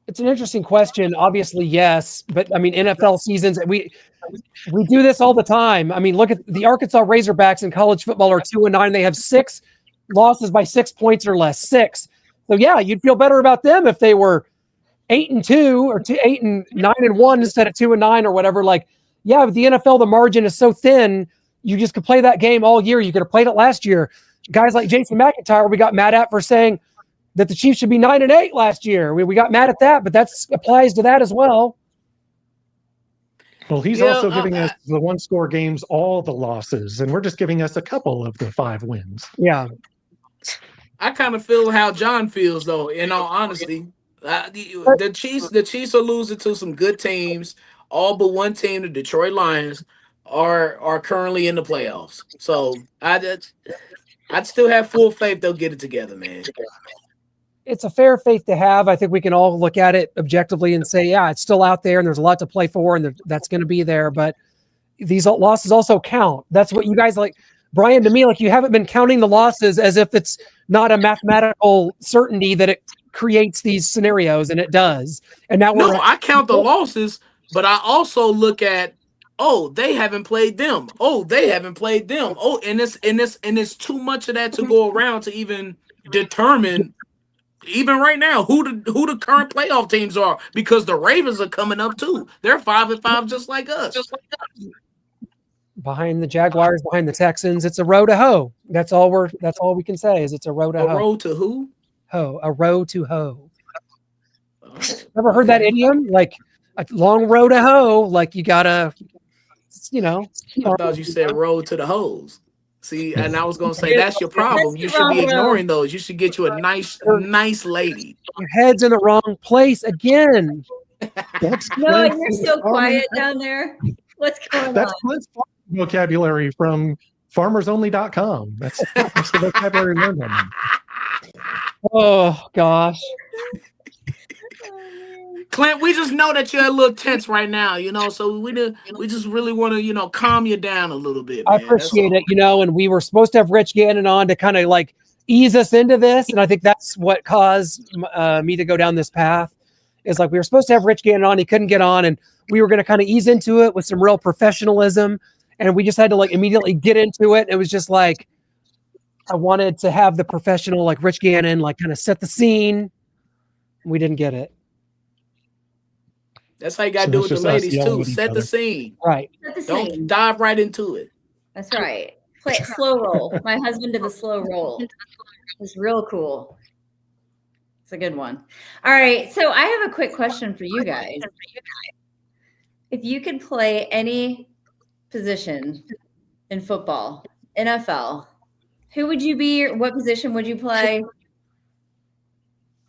It's an interesting question. Obviously, yes. But I mean, NFL seasons, we do this all the time. I mean, look at the Arkansas Razorbacks in college football are 2-9. They have 6 losses by 6 points or less. 6. So yeah, you'd feel better about them if they were 8-2 or 8-9-1 instead of 2-9 or whatever. Like, yeah, with the NFL, the margin is so thin. You just could play that game all year. You could have played it last year. Guys like Jason McIntyre, we got mad at for saying that the Chiefs should be 9-8 last year. We got mad at that, but that applies to that as well. Well, he's also giving us the 1-score games, all the losses, and we're just giving us a couple of the 5 wins. Yeah. I kind of feel how John feels, though, in all honesty. The Chiefs are losing to some good teams. All but one team, the Detroit Lions, are currently in the playoffs. So I'd still have full faith they'll get it together, man. It's a fair faith to have. I think we can all look at it objectively and say, yeah, it's still out there and there's a lot to play for and that's going to be there. But these losses also count. That's what you guys like. Brian, to me, like you haven't been counting the losses as if it's not a mathematical certainty that it creates these scenarios, and it does. And now I count the losses, but I also look at, they haven't played them. They haven't played them. And it's too much of that to go around to even determine, even right now, who the current playoff teams are, because the Ravens are coming up too. They're 5-5, just like us. Behind the Jaguars, behind the Texans, it's a row to hoe. That's all we can say is it's a row to hoe. A row to who? Hoe. A row to hoe. Ever heard that idiom? Like a long row to hoe. Like you gotta, I thought you said row to the hoes. See, and I was gonna say that's your problem. You should be ignoring those. You should get you a nice lady. Your head's in the wrong place again. No, you're so quiet down there. What's going on? That's Clint's vocabulary from FarmersOnly.com. That's the vocabulary learned on them. Oh gosh. Clint, we just know that you're a little tense right now, so we just really want to, calm you down a little bit, man. I appreciate it, and we were supposed to have Rich Gannon on to kind of like ease us into this, and I think that's what caused me to go down this path. Is like we were supposed to have Rich Gannon on, he couldn't get on, and we were going to kind of ease into it with some real professionalism and we just had to like immediately get into it. It was just like I wanted to have the professional like Rich Gannon like kind of set the scene. We didn't get it. That's how you got to So do it's with the just us ladies yelling too. at each Set the other. scene. Right. Not the Don't same. dive right into it. That's right. Play it slow roll. My husband did the slow roll. It's real cool. It's a good one. All right. So I have a quick question for you guys. If you could play any position in football, NFL, who would you be? What position would you play?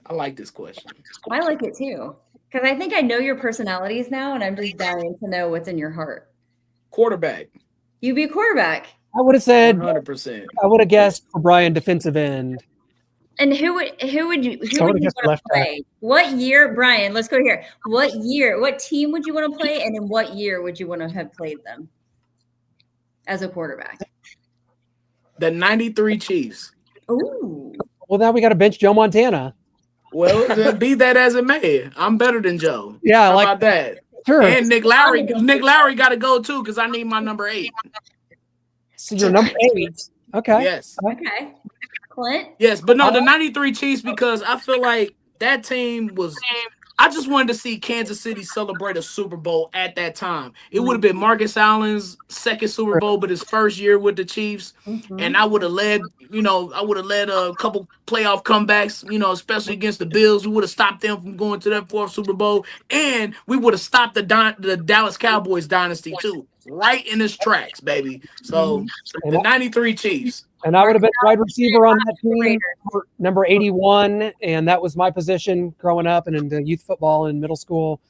I like this question. I like it too. Because I think I know your personalities now, and I'm just dying to know what's in your heart. Quarterback. You be a quarterback. I would have said 100%. I would have guessed for Brian defensive end. And who would you would've want guessed to left back. play? What year, Brian? Let's go here. What year? What team would you want to play? And in what year would you want to have played them as a quarterback? The 93 Chiefs. Ooh. Well, now we got to bench Joe Montana. Well, be that as it may, I'm better than Joe. Yeah, How like about that? sure. And Nick Lowry got to go too because I need my number 8. So you're number 8. Okay. Yes. Okay. Clint? Yes, but no, the 93 Chiefs because I feel like that team was I just wanted to see Kansas City celebrate a Super Bowl at that time. It would have been Marcus Allen's second Super Bowl, but his first year with the Chiefs. Mhm. And I would have led a couple playoff comebacks, especially against the Bills. We would have stopped them from going to that 4th Super Bowl. And we would have stopped the Dallas Cowboys dynasty too, right in its tracks, baby. So the 93 Chiefs. And I would have been wide receiver on that team, number 81, and that was my position growing up and into youth football in middle school.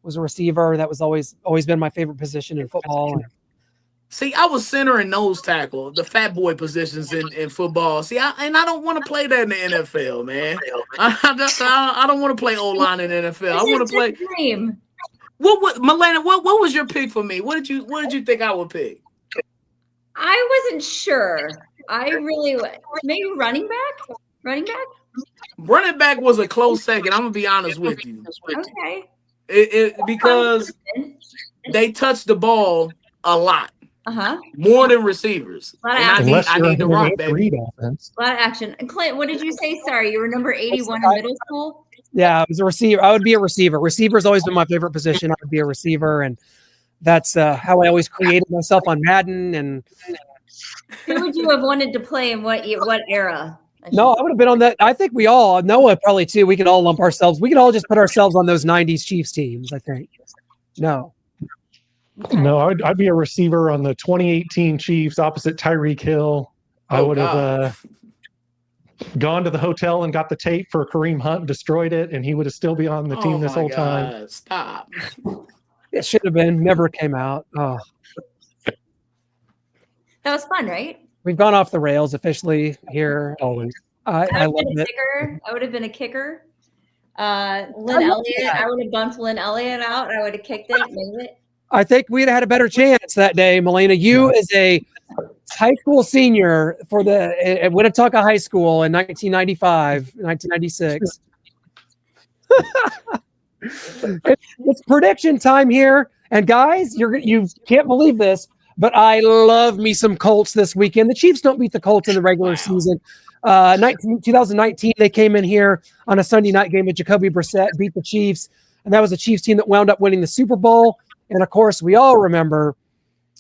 Was a receiver. That was always been my favorite position in football. See, I was center and nose tackle, the fat boy positions in football. See, I don't want to play that in the NFL, man. I don't want to play O-line in the NFL. I want to play. Dream. Milena, what was your pick for me? What did you think I would pick? I wasn't sure. I really maybe running back. Running back. Running back was a close second. I'm gonna be honest with you. Okay. Because they touch the ball a lot. More than receivers. I need the rock, baby. A lot of action. And Clint, what did you say? Sorry, you were number 81 in middle school? Yeah, I was a receiver. I would be a receiver. Receiver's always been my favorite position. I would be a receiver, and that's how I always created myself on Madden. And who would you have wanted to play in what era? No, I would have been on that. I think we all, Noah probably too. We could all lump ourselves. We could all just put ourselves on those 90s Chiefs teams, I think. No. Okay. No, I'd be a receiver on the 2018 Chiefs opposite Tyreek Hill. I would have gone to the hotel and got the tape for Kareem Hunt, destroyed it, and he would have still be on the team this whole time. Stop. It should have been. Never came out. Oh. That was fun, right? We've gone off the rails officially here. Always. I love it. I would have been a kicker. Lynn Elliott. I would have bumped Lynn Elliott out. I would have kicked it, made it. I think we'd have had a better chance that day, Milena. You as a high school senior for at Winnetonka High School in 1995, 1996. It's prediction time here. And guys, you can't believe this, but I love me some Colts this weekend. The Chiefs don't beat the Colts in the regular season. 2019, they came in here on a Sunday night game with Jacoby Brissett, beat the Chiefs, and that was a Chiefs team that wound up winning the Super Bowl. And of course, we all remember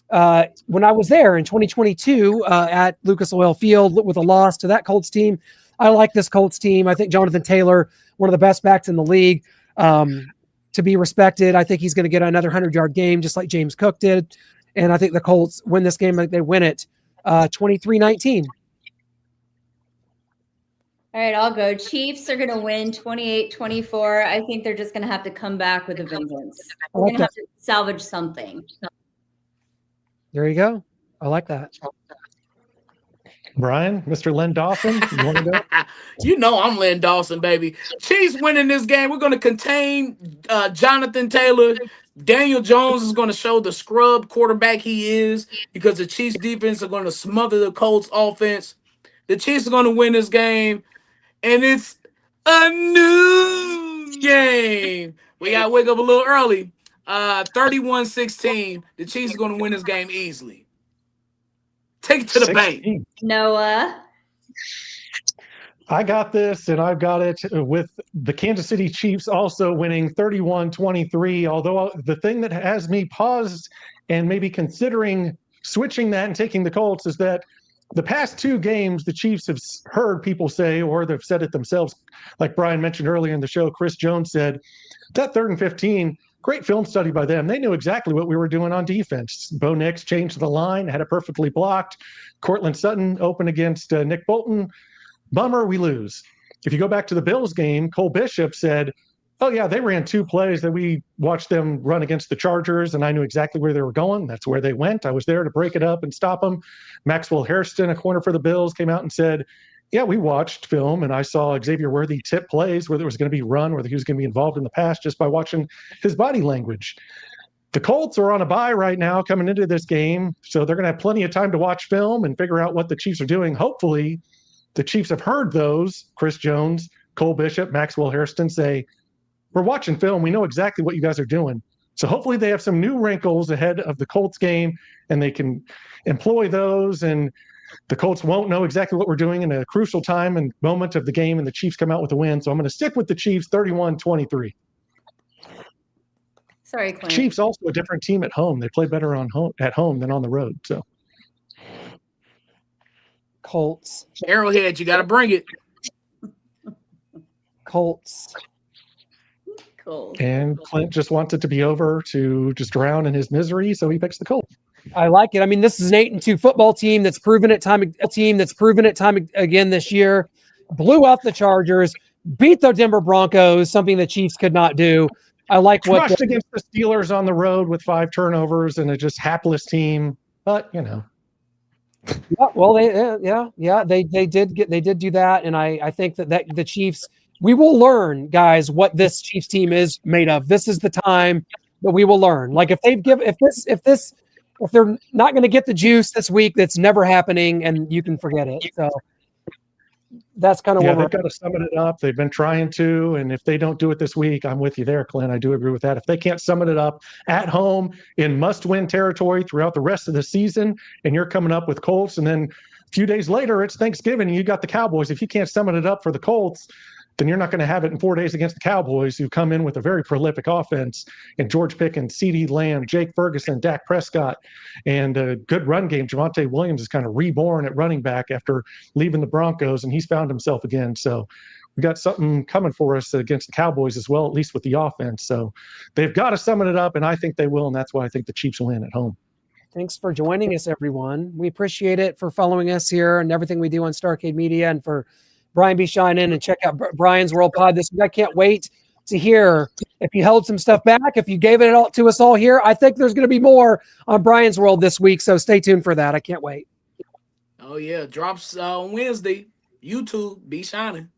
when I was there in 2022 at Lucas Oil Field with a loss to that Colts team. I like this Colts team. I think Jonathan Taylor, one of the best backs in the league, to be respected. I think he's going to get another 100-yard game just like James Cook did. And I think the Colts win this game like they win it 23-19. All right, I'll go. Chiefs are going to win 28-24. I think they're just going to have to come back with a vengeance. We're going to have to salvage something. There you go. I like that. Brian, Mr. Len Dawson, you want to go? You know I'm Len Dawson, baby. Chiefs winning this game. We're going to contain Jonathan Taylor. Daniel Jones is going to show the scrub quarterback he is because the Chiefs defense are going to smother the Colts offense. The Chiefs are going to win this game, and it's a new game. We got to wake up a little early. 31-16. The Chiefs are going to win this game easily. Take it to the bank. 16. Noah. I got this, and I've got it with the Kansas City Chiefs also winning 31-23. Although the thing that has me paused and maybe considering switching that and taking the Colts is that the past two games, the Chiefs have heard people say, or they've said it themselves, like Brian mentioned earlier in the show, Chris Jones said, that 3rd and 15, great film study by them. They knew exactly what we were doing on defense. Bo Nix changed the line, had it perfectly blocked. Cortland Sutton open against Nick Bolton. Bummer, we lose. If you go back to the Bills game, Cole Bishop said, oh, yeah, they ran 2 plays that we watched them run against the Chargers, and I knew exactly where they were going. That's where they went. I was there to break it up and stop them. Maxwell Hairston, a corner for the Bills, came out and said, yeah, we watched film, and I saw Xavier Worthy tip plays, whether it was going to be run, whether he was going to be involved in the pass, just by watching his body language. The Colts are on a bye right now coming into this game, so they're going to have plenty of time to watch film and figure out what the Chiefs are doing. Hopefully, the Chiefs have heard those, Chris Jones, Cole Bishop, Maxwell Hairston, say, we're watching film. We know exactly what you guys are doing. So hopefully they have some new wrinkles ahead of the Colts game, and they can employ those, and the Colts won't know exactly what we're doing in a crucial time and moment of the game, and the Chiefs come out with a win. So I'm going to stick with the Chiefs 31-23. Sorry, Clint. Chiefs also a different team at home. They play better at home than on the road. So Colts. Arrowhead, you got to bring it. Colts. Cool. And Clint just wants it to be over to just drown in his misery, so he picks the Colts. I like it. I mean, this is an 8-2 football team that's proven it time again this year. Blew out the Chargers, beat the Denver Broncos, something the Chiefs could not do. I like what Crushed against the Steelers on the road with 5 turnovers and a just hapless team. But Yeah, well, they did do that, and I think that the Chiefs. We will learn, guys, what this Chiefs team is made of. This is the time that we will learn. Like if they're not going to get the juice this week, that's never happening, and you can forget it. So that's kind of what they've got to summon it up. They've been trying to, and if they don't do it this week, I'm with you there, Clint. I do agree with that. If they can't summon it up at home in must-win territory throughout the rest of the season, and you're coming up with Colts, and then a few days later it's Thanksgiving and you got the Cowboys. If you can't summon it up for the Colts, then you're not going to have it in 4 days against the Cowboys, who come in with a very prolific offense, and George Pickens, CeeDee Lamb, Jake Ferguson, Dak Prescott, and a good run game. Javonte Williams is kind of reborn at running back after leaving the Broncos, and he's found himself again. So we got something coming for us against the Cowboys as well, at least with the offense. So they've got to summon it up, and I think they will, and that's why I think the Chiefs win at home. Thanks for joining us, everyone. We appreciate it for following us here and everything we do on Starcade Media, and for Brian B. Shine in and check out Brian's World Pod this week. I can't wait to hear if you held some stuff back, if you gave it all to us all here. I think there's going to be more on Brian's World this week, so stay tuned for that. I can't wait. Oh, yeah. Drops on Wednesday. YouTube, be shining.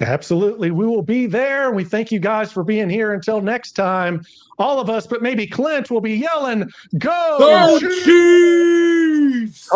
Absolutely. We will be there. We thank you guys for being here. Until next time, all of us, but maybe Clint, will be yelling, Go Chiefs!